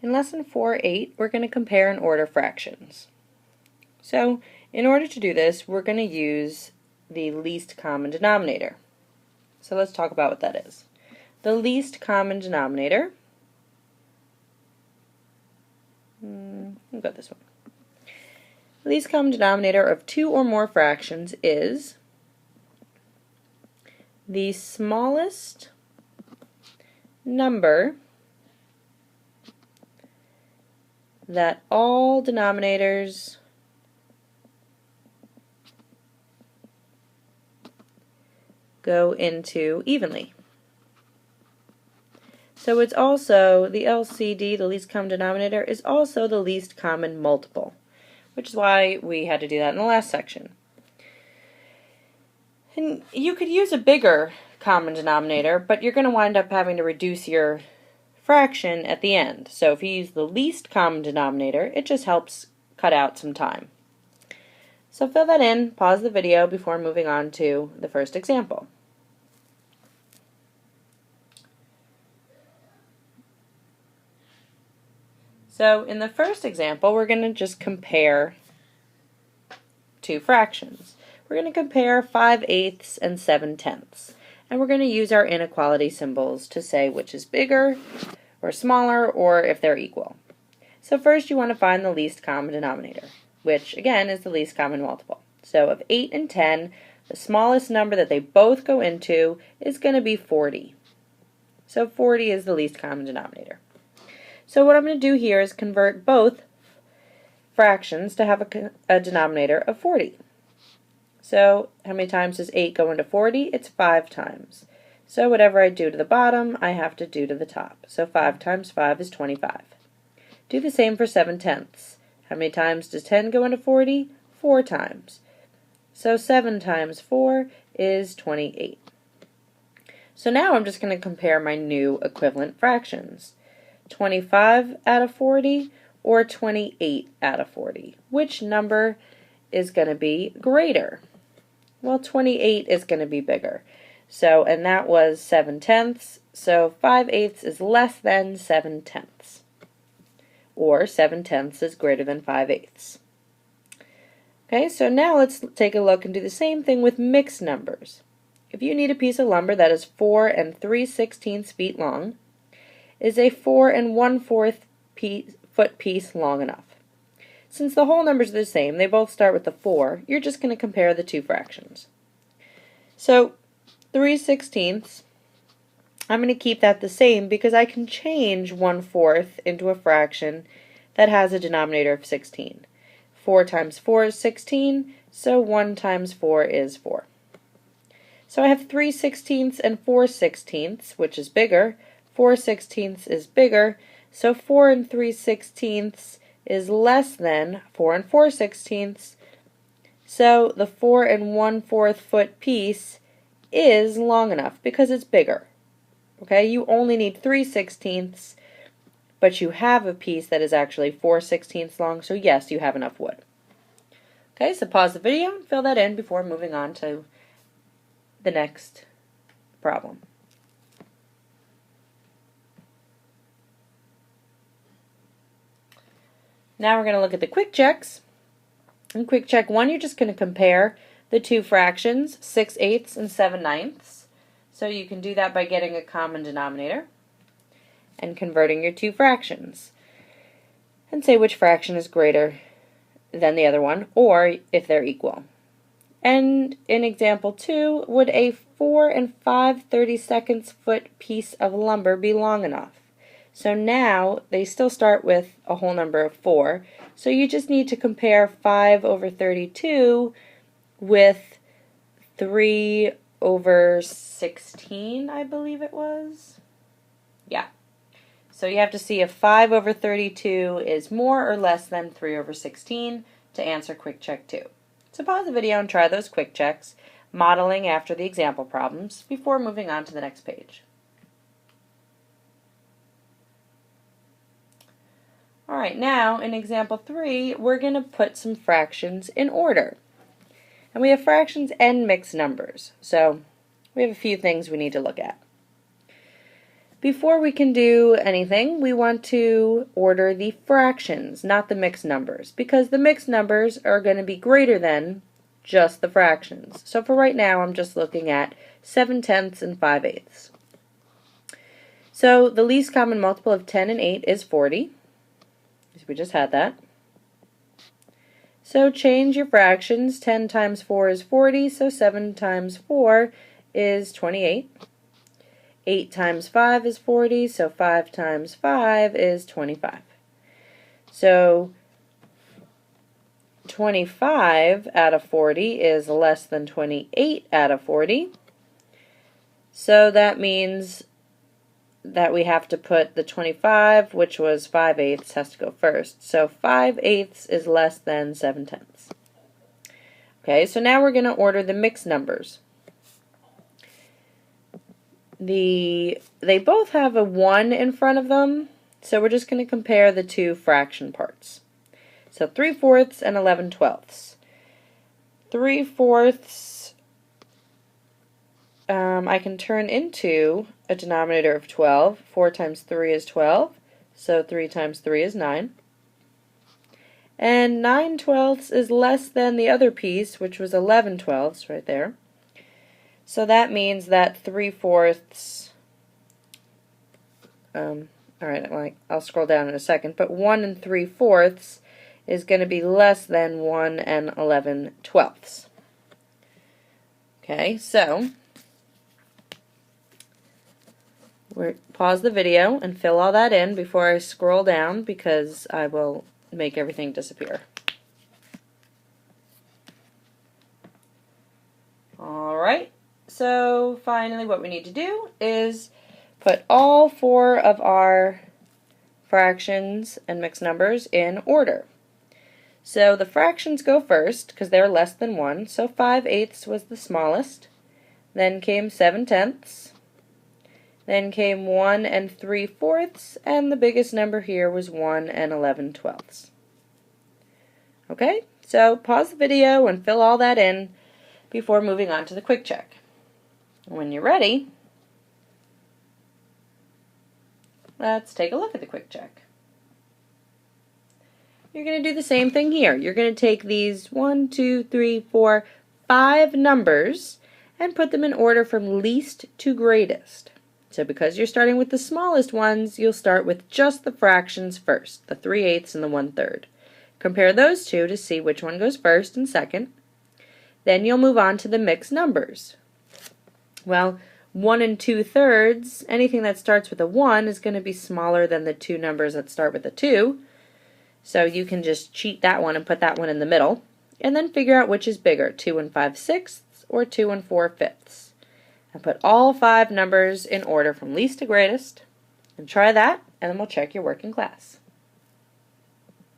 In lesson 4.8, we're going to compare and order fractions. So, in order to do this, we're going to use the least common denominator. So let's talk about what that is. The least common denominator, we'll go this one. The least common denominator of two or more fractions is the smallest number that all denominators go into evenly. So it's also, the LCD, the least common denominator, is also the least common multiple, which is why we had to do that in the last section. And you could use a bigger common denominator, but you're going to wind up having to reduce your fraction at the end. So if you use the least common denominator, it just helps cut out some time. So fill that in, pause the video before moving on to the first example. So in the first example, we're going to just compare two fractions. We're going to compare 5/8 and 7/10. And we're going to use our inequality symbols to say which is bigger or smaller, or if they're equal. So first you want to find the least common denominator, which again is the least common multiple. So of 8 and 10, the smallest number that they both go into is going to be 40. So 40 is the least common denominator. So what I'm going to do here is convert both fractions to have a denominator of 40. So how many times does 8 go into 40? It's 5 times. So whatever I do to the bottom, I have to do to the top. So 5 times 5 is 25. Do the same for 7/10. How many times does 10 go into 40? 4 times. So 7 times 4 is 28. So now I'm just going to compare my new equivalent fractions. 25 out of 40 or 28 out of 40. Which number is going to be greater? Well, 28 is going to be bigger. So, and that was 7/10. So 5/8 is less than 7/10. Or 7/10 is greater than 5/8. Okay, so now let's take a look and do the same thing with mixed numbers. If you need a piece of lumber that is 4 3/16 feet long, is a 4 1/4 foot piece long enough? Since the whole numbers are the same, they both start with the 4, you're just going to compare the two fractions. So 3/16, I'm going to keep that the same because I can change 1/4 into a fraction that has a denominator of 16. 4 times 4 is 16, so 1 times 4 is 4. So I have 3/16 and 4/16, which is bigger. 4/16 is bigger, so 4 3/16 is less than 4 4/16. So the 4 1/4 foot piece is long enough because it's bigger. Okay, you only need 3/16, but you have a piece that is actually 4/16 long, so yes, you have enough wood. Okay, so pause the video and fill that in before moving on to the next problem. Now we're going to look at the quick checks. In quick check 1, you're just going to compare the two fractions, 6/8 and 7/9. So you can do that by getting a common denominator and converting your two fractions. And say which fraction is greater than the other one, or if they're equal. And in example 2, would a 4 5/32 foot piece of lumber be long enough? So now they still start with a whole number of 4, so you just need to compare 5/32 with 3/16, I believe it was. Yeah. So you have to see if 5/32 is more or less than 3/16 to answer quick check 2. So pause the video and try those quick checks, modeling after the example problems, before moving on to the next page. Alright, now in example 3, we're going to put some fractions in order. And we have fractions and mixed numbers, so we have a few things we need to look at. Before we can do anything, we want to order the fractions, not the mixed numbers, because the mixed numbers are going to be greater than just the fractions. So for right now, I'm just looking at 7/10 and 5/8. So the least common multiple of 10 and 8 is 40. So we just had that. So change your fractions. 10 times 4 is 40, so 7 times 4 is 28. 8 times 5 is 40, so 5 times 5 is 25. So 25 out of 40 is less than 28 out of 40. So that means that we have to put the 25, which was 5/8, has to go first. So 5/8 is less than 7/10. Okay, so now we're going to order the mixed numbers. They both have a 1 in front of them, so we're just going to compare the two fraction parts. So 3/4 and 11/12. 3/4 I can turn into a denominator of 12. 4 times 3 is 12, so 3 times 3 is 9. And 9/12 is less than the other piece, which was 11/12 right there. So that means that 3/4, alright, I'll scroll down in a second, but 1 3/4 is going to be less than 1 11/12. Okay, so pause the video and fill all that in before I scroll down, because I will make everything disappear. Alright. So finally what we need to do is put all 4 of our fractions and mixed numbers in order. So the fractions go first because they're less than 1. So 5/8 was the smallest. Then came 7/10. Then came 1 3/4, and the biggest number here was 1 11/12. Okay, so pause the video and fill all that in before moving on to the quick check. When you're ready, let's take a look at the quick check. You're going to do the same thing here. You're going to take these 1, 2, 3, 4, 5 numbers and put them in order from least to greatest. So because you're starting with the smallest ones, you'll start with just the fractions first, the 3/8 and the 1/3. Compare those two to see which one goes first and second. Then you'll move on to the mixed numbers. Well, 1 2/3, anything that starts with a 1 is going to be smaller than the two numbers that start with a 2. So you can just cheat that one and put that one in the middle, and then figure out which is bigger, 2 5/6 or 2 4/5. And put all 5 numbers in order from least to greatest, and try that, and then we'll check your work in class.